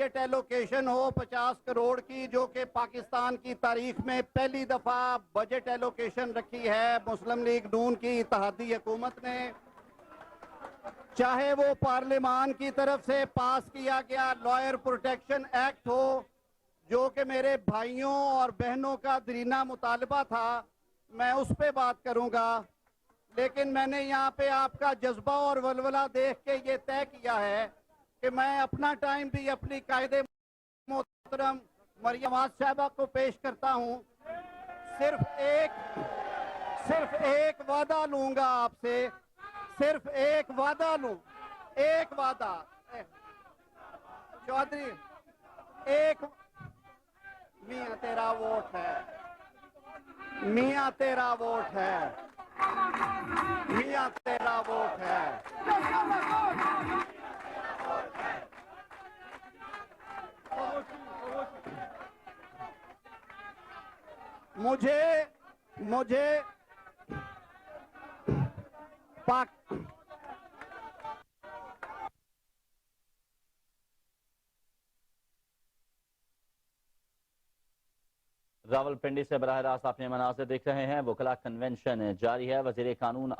Budget allocation हो 50 करोड़ की, जो कि पाकिस्तान की तारीख में पहली दफा बजट एलोकेशन रखी है मुस्लिम लीग नून की इत्तेहादी हुकूमत ने, चाहे वो पार्लियामान की तरफ से पास किया गया लॉयर प्रोटेक्शन एक्ट हो, जो कि मेरे भाइयों और बहनों का दरीना मुतालबा था, मैं उस पे बात करूंगा। लेकिन मैंने यहाँ पे आपका जज्बा और वलवला देख के ये तय किया है कि मैं अपना टाइम भी अपनी कायदे मोहतरम मरियम नवाज साहबा को पेश करता हूँ। सिर्फ एक वादा लूंगा आपसे, सिर्फ एक वादा लूं, एक वादा चौधरी, एक मियाँ तेरा वोट है, मियाँ तेरा वोट है, मियाँ तेरा वोट है। मुझे पाक रावलपिंडी से बराह रास्त अपने मनाज़िर देख रहे हैं। वकला कन्वेंशन जारी है। वज़ीर कानून